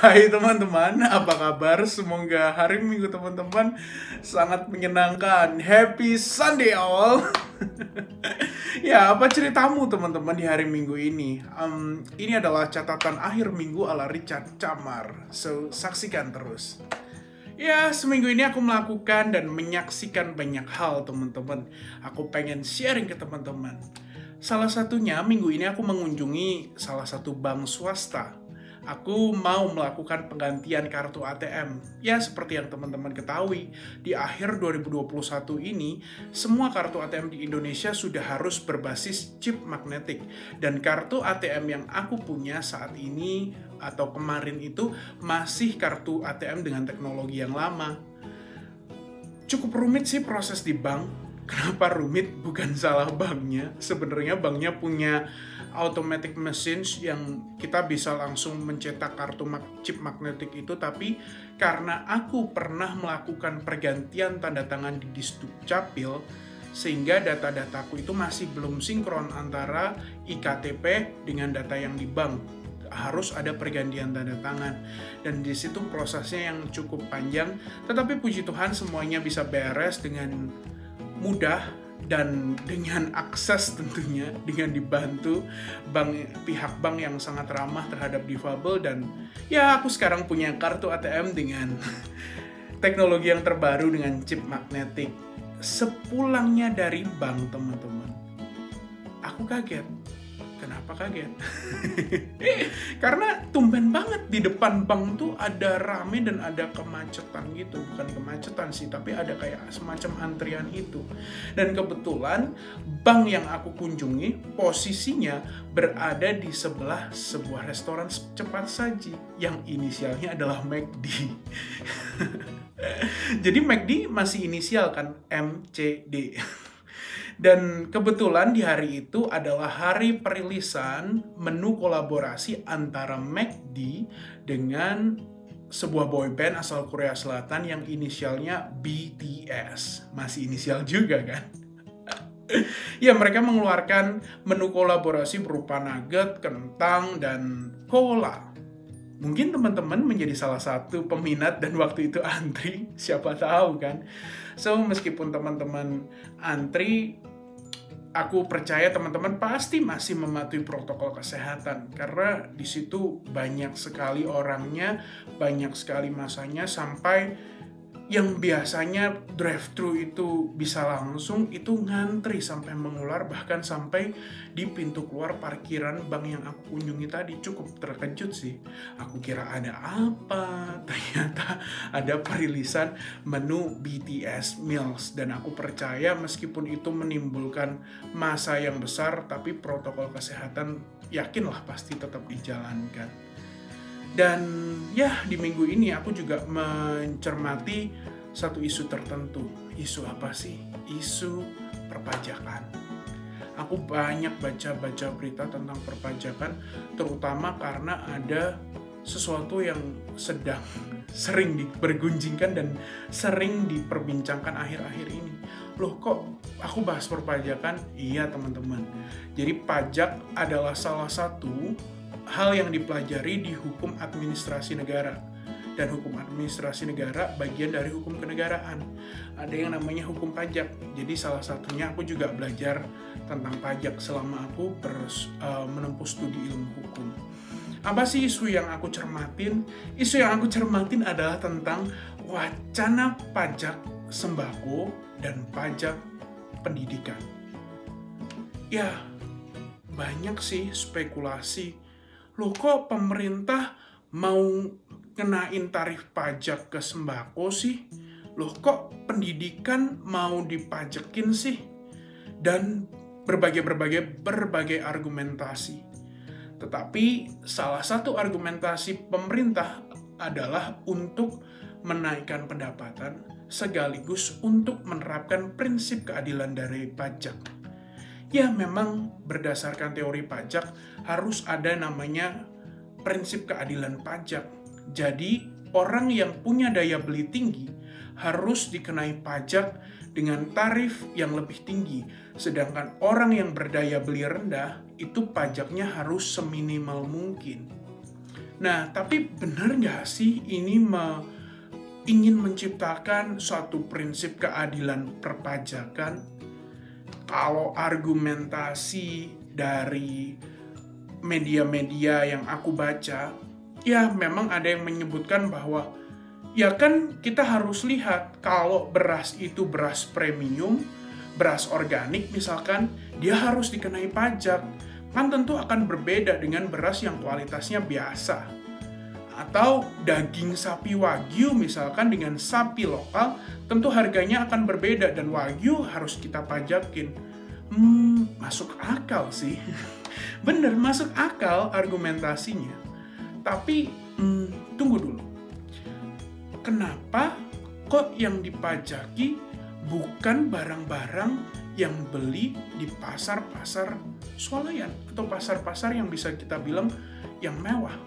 Hai teman-teman, apa kabar? Semoga hari Minggu teman-teman sangat menyenangkan. Happy Sunday all. Ya, apa ceritamu teman-teman di hari Minggu ini? Ini adalah catatan akhir minggu ala Richard Camar. So, saksikan terus. Ya, seminggu ini aku melakukan dan menyaksikan banyak hal teman-teman. Aku pengen sharing ke teman-teman. Salah satunya, minggu ini aku mengunjungi salah satu bank swasta. Aku mau melakukan penggantian kartu ATM. Ya, seperti yang teman-teman ketahui, di akhir 2021 ini, semua kartu ATM di Indonesia sudah harus berbasis chip magnetik. Dan kartu ATM yang aku punya saat ini atau kemarin itu masih kartu ATM dengan teknologi yang lama. Cukup rumit sih proses di bank. Kenapa rumit? Bukan salah banknya. Sebenarnya banknya punya automatic machines yang kita bisa langsung mencetak kartu chip magnetik itu, tapi karena aku pernah melakukan pergantian tanda tangan di Disdukcapil, sehingga data-dataku itu masih belum sinkron antara iktp dengan data yang di bank. Harus ada pergantian tanda tangan, dan di situ prosesnya yang cukup panjang, tetapi puji Tuhan semuanya bisa beres dengan mudah dan dengan akses tentunya, dengan dibantu pihak bank yang sangat ramah terhadap difabel. Dan ya, aku sekarang punya kartu ATM dengan teknologi yang terbaru dengan chip magnetik. Sepulangnya dari bank teman-teman, aku kaget. Kenapa kaget? Karena tumben banget di depan bank tuh ada rame dan ada kemacetan gitu. Bukan kemacetan sih, tapi ada kayak semacam antrian itu. Dan kebetulan bank yang aku kunjungi posisinya berada di sebelah sebuah restoran cepat saji yang inisialnya adalah McD. Jadi McD masih inisial kan, MCD. Dan kebetulan di hari itu adalah hari perilisan menu kolaborasi antara McD dengan sebuah boyband asal Korea Selatan yang inisialnya BTS. Masih inisial juga kan? Ya, mereka mengeluarkan menu kolaborasi berupa nugget, kentang, dan cola. Mungkin teman-teman menjadi salah satu peminat dan waktu itu antri, siapa tahu kan. So, meskipun teman-teman antri, aku percaya teman-teman pasti masih mematuhi protokol kesehatan, karena di situ banyak sekali orangnya, banyak sekali masanya, sampai yang biasanya drive-thru itu bisa langsung, itu ngantri sampai mengular, bahkan sampai di pintu keluar parkiran bank yang aku kunjungi tadi. Cukup terkejut sih. Aku kira ada apa, ternyata ada perilisan menu BTS Meals. Dan aku percaya meskipun itu menimbulkan massa yang besar, tapi protokol kesehatan yakinlah pasti tetap dijalankan. Dan ya, di minggu ini aku juga mencermati satu isu tertentu. Isu apa sih? Isu perpajakan. Aku banyak baca berita tentang perpajakan, terutama karena ada sesuatu yang sedang sering dipergunjingkan dan sering diperbincangkan akhir-akhir ini. Loh, kok aku bahas perpajakan? Iya teman-teman. Jadi pajak adalah salah satu hal yang dipelajari di hukum administrasi negara. Dan hukum administrasi negara bagian dari hukum kenegaraan. Ada yang namanya hukum pajak. Jadi salah satunya aku juga belajar tentang pajak selama aku menempuh studi ilmu hukum. Apa sih isu yang aku cermatin? Isu yang aku cermatin adalah tentang wacana pajak sembako dan pajak pendidikan. Ya, banyak sih spekulasi. Loh, kok pemerintah mau kenain tarif pajak ke sembako sih? Loh, kok pendidikan mau dipajekin sih? Dan berbagai argumentasi. Tetapi salah satu argumentasi pemerintah adalah untuk menaikkan pendapatan sekaligus untuk menerapkan prinsip keadilan dari pajak. Ya, memang berdasarkan teori pajak harus ada namanya prinsip keadilan pajak. Jadi, orang yang punya daya beli tinggi harus dikenai pajak dengan tarif yang lebih tinggi. Sedangkan orang yang berdaya beli rendah itu pajaknya harus seminimal mungkin. Nah, tapi benar nggak sih ini ingin menciptakan suatu prinsip keadilan perpajakan? Kalau argumentasi dari media-media yang aku baca, ya memang ada yang menyebutkan bahwa ya kan kita harus lihat kalau beras itu beras premium, beras organik misalkan, dia harus dikenai pajak. Kan tentu akan berbeda dengan beras yang kualitasnya biasa. Atau daging sapi wagyu misalkan dengan sapi lokal, tentu harganya akan berbeda dan wagyu harus kita pajakin. Masuk akal sih. Bener, masuk akal argumentasinya. Tapi, tunggu dulu. Kenapa kok yang dipajaki bukan barang-barang yang beli di pasar-pasar swalayan atau pasar-pasar yang bisa kita bilang yang mewah?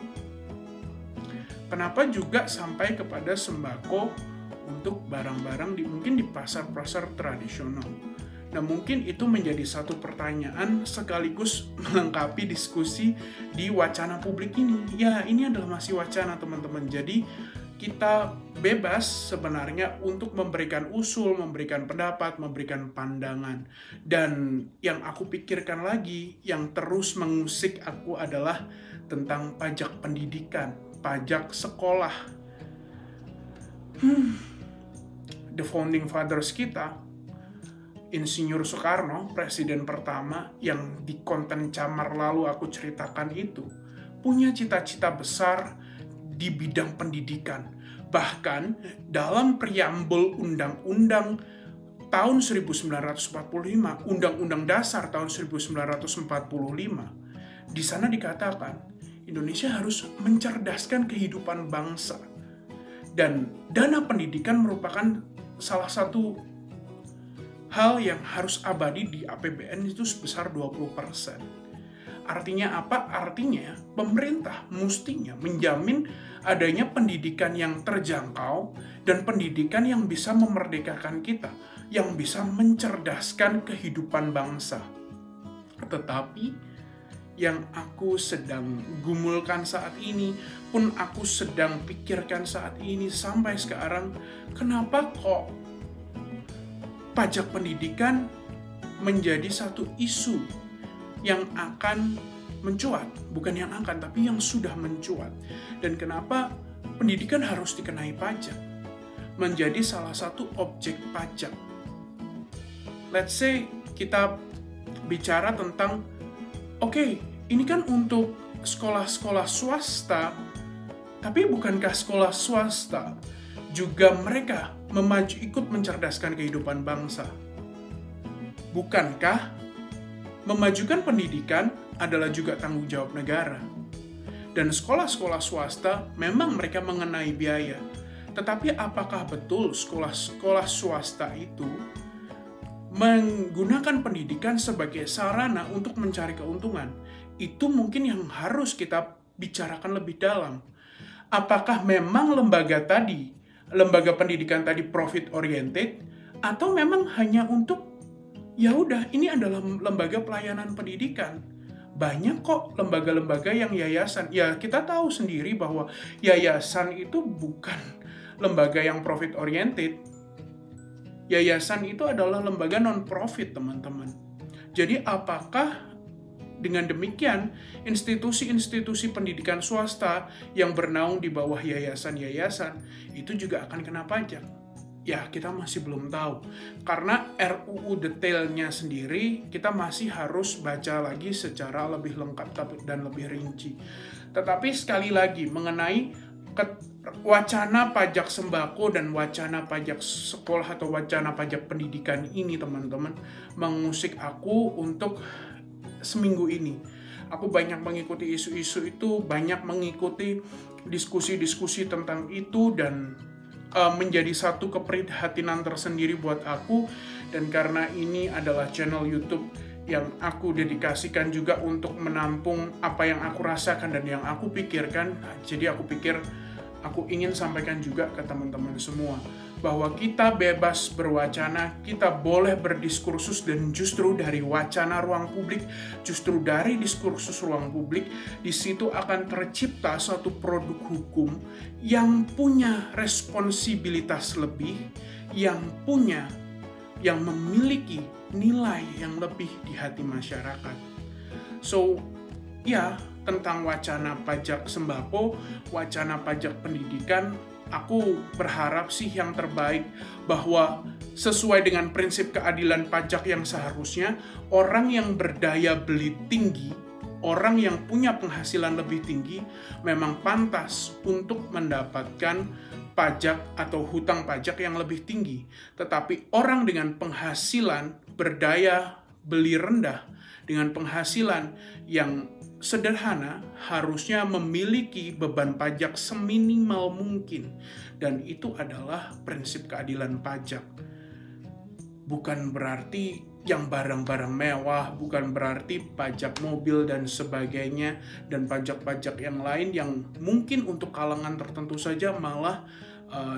Kenapa juga sampai kepada sembako untuk barang-barang mungkin di pasar-pasar tradisional? Nah, mungkin itu menjadi satu pertanyaan sekaligus melengkapi diskusi di wacana publik ini. Ya, ini adalah masih wacana, teman-teman. Jadi, kita bebas sebenarnya untuk memberikan usul, memberikan pendapat, memberikan pandangan. Dan yang aku pikirkan lagi, yang terus mengusik aku adalah tentang pajak pendidikan, pajak sekolah. The founding fathers kita, Insinyur Soekarno, presiden pertama yang di konten Camar lalu aku ceritakan itu, punya cita-cita besar di bidang pendidikan. Bahkan dalam preambul Undang-Undang tahun 1945, Undang-Undang Dasar tahun 1945, di sana dikatakan Indonesia harus mencerdaskan kehidupan bangsa. Dan dana pendidikan merupakan salah satu hal yang harus abadi di APBN itu sebesar 20%. Artinya apa? Artinya pemerintah mestinya menjamin adanya pendidikan yang terjangkau dan pendidikan yang bisa memerdekakan kita, yang bisa mencerdaskan kehidupan bangsa. Tetapi yang aku sedang gumulkan saat ini, pun aku sedang pikirkan saat ini sampai sekarang, kenapa kok pajak pendidikan menjadi satu isu yang akan mencuat, bukan yang akan, tapi yang sudah mencuat. Dan kenapa pendidikan harus dikenai pajak? Menjadi salah satu objek pajak. Let's say kita bicara tentang, oke, ini kan untuk sekolah-sekolah swasta, tapi bukankah sekolah swasta juga mereka ikut mencerdaskan kehidupan bangsa? Bukankah memajukan pendidikan adalah juga tanggung jawab negara? Dan sekolah-sekolah swasta memang mereka mengenai biaya. Tetapi apakah betul sekolah-sekolah swasta itu menggunakan pendidikan sebagai sarana untuk mencari keuntungan? Itu mungkin yang harus kita bicarakan lebih dalam. Apakah memang lembaga pendidikan tadi profit oriented, atau memang hanya untuk ya udah ini adalah lembaga pelayanan pendidikan? Banyak kok lembaga-lembaga yang yayasan. Ya kita tahu sendiri bahwa yayasan itu bukan lembaga yang profit oriented. Yayasan itu adalah lembaga non-profit, teman-teman. Jadi apakah dengan demikian, institusi-institusi pendidikan swasta yang bernaung di bawah yayasan-yayasan itu juga akan kena pajak? Ya, kita masih belum tahu. Karena RUU detailnya sendiri, kita masih harus baca lagi secara lebih lengkap dan lebih rinci. Tetapi sekali lagi, mengenai wacana pajak sembako dan wacana pajak sekolah atau wacana pajak pendidikan ini, teman-teman, mengusik aku untuk seminggu ini. Aku banyak mengikuti isu-isu itu, banyak mengikuti diskusi-diskusi tentang itu, dan menjadi satu keprihatinan tersendiri buat aku. Dan karena ini adalah channel YouTube yang aku dedikasikan juga untuk menampung apa yang aku rasakan dan yang aku pikirkan, jadi aku pikir aku ingin sampaikan juga ke teman-teman semua bahwa kita bebas berwacana, kita boleh berdiskursus, dan justru dari wacana ruang publik, justru dari diskursus ruang publik, di situ akan tercipta suatu produk hukum yang punya responsibilitas lebih, yang memiliki nilai yang lebih di hati masyarakat. So, ya, tentang wacana pajak sembako, wacana pajak pendidikan, aku berharap sih yang terbaik, bahwa sesuai dengan prinsip keadilan pajak yang seharusnya, orang yang berdaya beli tinggi, orang yang punya penghasilan lebih tinggi, memang pantas untuk mendapatkan pajak atau hutang pajak yang lebih tinggi. Tetapi orang dengan penghasilan berdaya beli rendah, dengan penghasilan yang sederhana, harusnya memiliki beban pajak seminimal mungkin. Dan itu adalah prinsip keadilan pajak. Bukan berarti yang barang-barang mewah, bukan berarti pajak mobil dan sebagainya, dan pajak-pajak yang lain yang mungkin untuk kalangan tertentu saja malah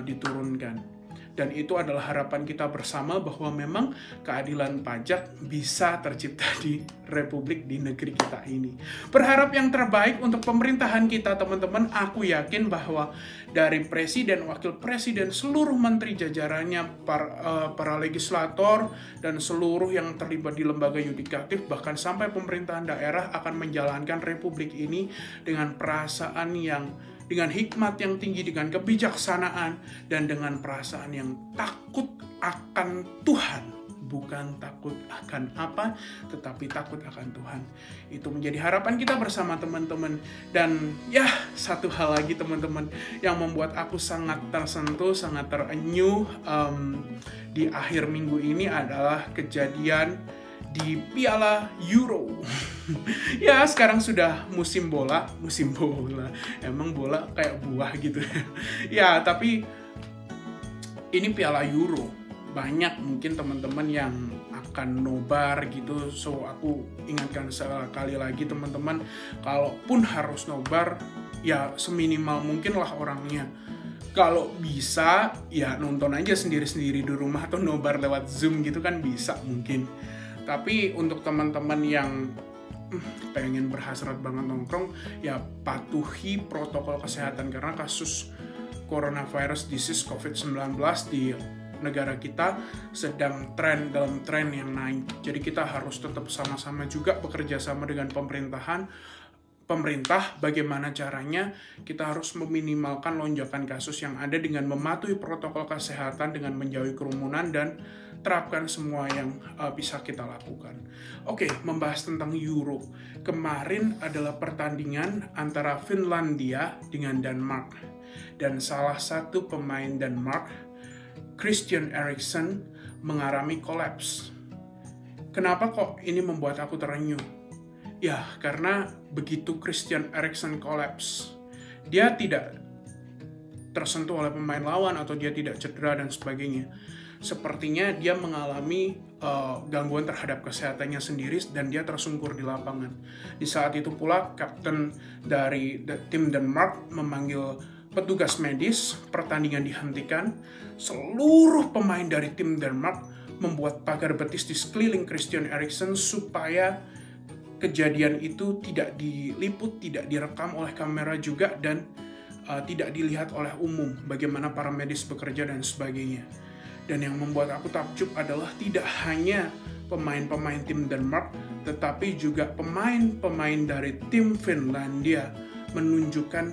diturunkan. Dan itu adalah harapan kita bersama, bahwa memang keadilan pajak bisa tercipta di Republik, di negeri kita ini. Berharap yang terbaik untuk pemerintahan kita, teman-teman. Aku yakin bahwa dari presiden, wakil presiden, seluruh menteri jajarannya, para legislator, dan seluruh yang terlibat di lembaga yudikatif, bahkan sampai pemerintahan daerah, akan menjalankan Republik ini dengan perasaan dengan hikmat yang tinggi, dengan kebijaksanaan, dan dengan perasaan yang takut akan Tuhan. Bukan takut akan apa, tetapi takut akan Tuhan. Itu menjadi harapan kita bersama, teman-teman. Dan ya, satu hal lagi, teman-teman, yang membuat aku sangat tersentuh, sangat terenyuh di akhir minggu ini adalah kejadian di Piala Euro. Ya, sekarang sudah musim bola. Emang bola kayak buah gitu. Ya, tapi ini Piala Euro. Banyak mungkin teman-teman yang akan nobar gitu. So, aku ingatkan sekali lagi, teman-teman, kalaupun harus nobar, ya seminimal mungkin lah orangnya. Kalau bisa, ya nonton aja sendiri-sendiri di rumah, atau nobar lewat Zoom gitu kan bisa mungkin. Tapi untuk teman-teman yang pengen berhasrat banget nongkrong, ya patuhi protokol kesehatan, karena kasus coronavirus disease COVID-19 di negara kita sedang dalam tren yang naik. Jadi kita harus tetap sama-sama juga bekerja sama dengan pemerintah, bagaimana caranya kita harus meminimalkan lonjakan kasus yang ada dengan mematuhi protokol kesehatan, dengan menjauhi kerumunan, dan terapkan semua yang bisa kita lakukan. Oke, membahas tentang Euro. Kemarin adalah pertandingan antara Finlandia dengan Denmark. Dan salah satu pemain Denmark, Christian Eriksen, mengalami kolaps. Kenapa kok ini membuat aku terenyuh? Ya, karena begitu Christian Eriksen kolaps, dia tidak tersentuh oleh pemain lawan atau dia tidak cedera dan sebagainya. Sepertinya dia mengalami gangguan terhadap kesehatannya sendiri dan dia tersungkur di lapangan. Di saat itu pula kapten dari tim Denmark memanggil petugas medis, pertandingan dihentikan. Seluruh pemain dari tim Denmark membuat pagar betis di sekeliling Christian Eriksen supaya kejadian itu tidak diliput, tidak direkam oleh kamera juga, dan tidak dilihat oleh umum bagaimana para medis bekerja dan sebagainya. Dan yang membuat aku takjub adalah tidak hanya pemain-pemain tim Denmark, tetapi juga pemain-pemain dari tim Finlandia menunjukkan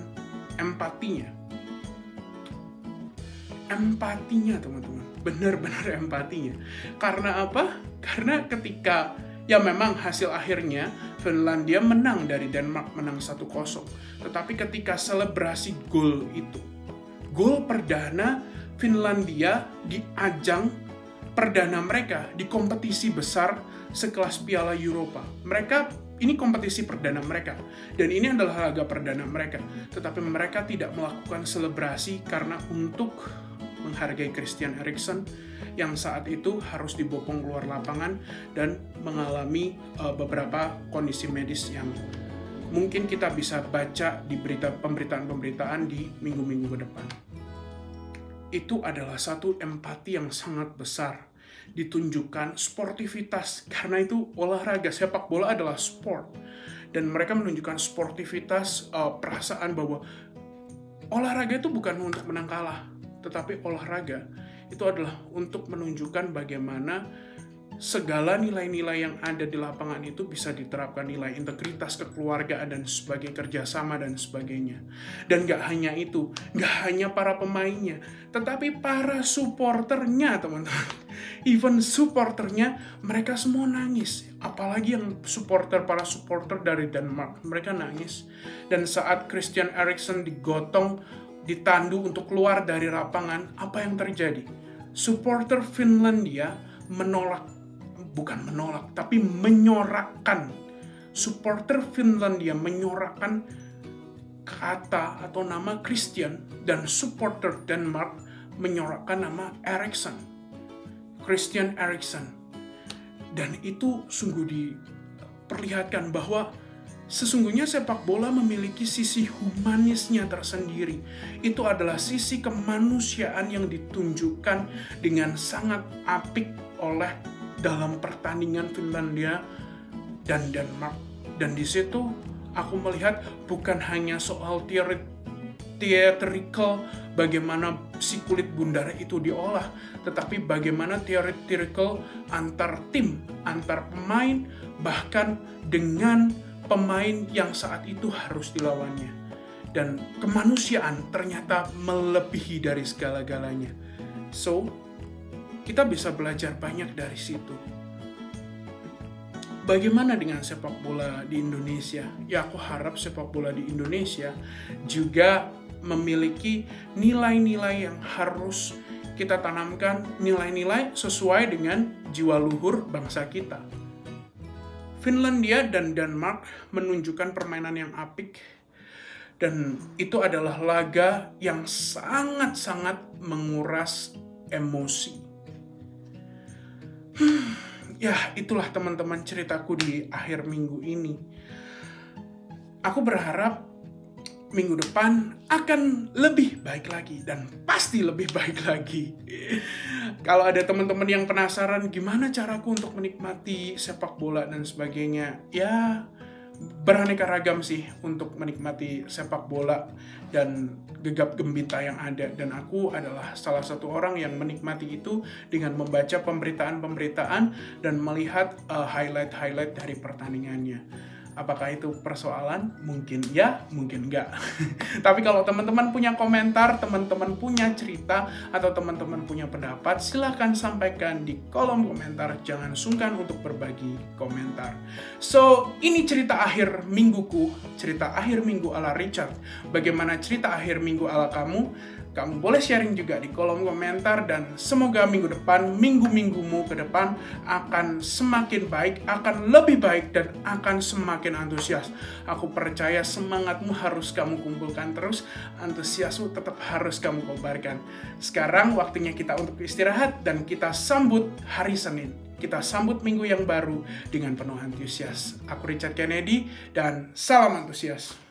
empatinya. Empatinya, teman-teman. Benar-benar empatinya. Karena apa? Karena ketika, ya memang hasil akhirnya Finlandia menang dari Denmark, menang 1-0. Tetapi ketika selebrasi gol itu, gol perdana Finlandia di ajang perdana mereka di kompetisi besar sekelas Piala Eropa. Ini kompetisi perdana mereka, dan ini adalah laga perdana mereka. Tetapi mereka tidak melakukan selebrasi karena untuk menghargai Christian Eriksen yang saat itu harus dibopong keluar lapangan dan mengalami beberapa kondisi medis yang mungkin kita bisa baca di pemberitaan-pemberitaan di minggu-minggu ke depan. itu adalah satu empati yang sangat besar. Ditunjukkan sportivitas, karena itu olahraga, sepak bola adalah sport. Dan mereka menunjukkan sportivitas, perasaan bahwa olahraga itu bukan untuk menang kalah, tetapi olahraga itu adalah untuk menunjukkan bagaimana segala nilai-nilai yang ada di lapangan itu bisa diterapkan, nilai integritas, kekeluargaan, dan sebagai kerjasama dan sebagainya. Dan gak hanya itu, gak hanya para pemainnya, tetapi para supporternya, teman-teman. Even supporternya, mereka semua nangis. Apalagi yang para supporter dari Denmark, mereka nangis. Dan saat Christian Eriksen digotong, ditandu untuk keluar dari lapangan, apa yang terjadi? Supporter Finlandia tapi menyorakkan. Supporter Finlandia menyorakkan kata atau nama Christian, dan supporter Denmark menyorakkan nama Eriksen, Christian Eriksen. Dan itu sungguh diperlihatkan bahwa sesungguhnya sepak bola memiliki sisi humanisnya tersendiri. Itu adalah sisi kemanusiaan yang ditunjukkan dengan sangat apik oleh dalam pertandingan Finlandia dan Denmark. Dan di situ aku melihat bukan hanya soal theatrical bagaimana si kulit bundar itu diolah, tetapi bagaimana theatrical antar tim, antar pemain, bahkan dengan pemain yang saat itu harus dilawannya. Dan kemanusiaan ternyata melebihi dari segala-galanya. So, kita bisa belajar banyak dari situ. Bagaimana dengan sepak bola di Indonesia? Ya, aku harap sepak bola di Indonesia juga memiliki nilai-nilai yang harus kita tanamkan, nilai-nilai sesuai dengan jiwa luhur bangsa kita. Finlandia dan Denmark menunjukkan permainan yang apik, dan itu adalah laga yang sangat-sangat menguras emosi. Ya, itulah teman-teman ceritaku di akhir minggu ini. Aku berharap minggu depan akan lebih baik lagi, dan pasti lebih baik lagi. Kalau ada teman-teman yang penasaran gimana caraku untuk menikmati sepak bola dan sebagainya, ya beraneka ragam sih untuk menikmati sepak bola dan gegap gembita yang ada. Dan aku adalah salah satu orang yang menikmati itu dengan membaca pemberitaan-pemberitaan dan melihat highlight-highlight dari pertandingannya. Apakah itu persoalan? Mungkin ya, mungkin enggak. Tapi kalau teman-teman punya komentar, teman-teman punya cerita, atau teman-teman punya pendapat, silahkan sampaikan di kolom komentar. Jangan sungkan untuk berbagi komentar. So, ini cerita akhir mingguku, cerita akhir minggu ala Richard. Bagaimana cerita akhir minggu ala kamu? Kamu boleh sharing juga di kolom komentar, dan semoga minggu depan, minggu-minggumu ke depan akan semakin baik, akan lebih baik, dan akan semakin antusias. Aku percaya semangatmu harus kamu kumpulkan terus, antusiasmu tetap harus kamu kobarkan. Sekarang waktunya kita untuk istirahat, dan kita sambut hari Senin. Kita sambut minggu yang baru dengan penuh antusias. Aku Richard Kennedy, dan salam antusias.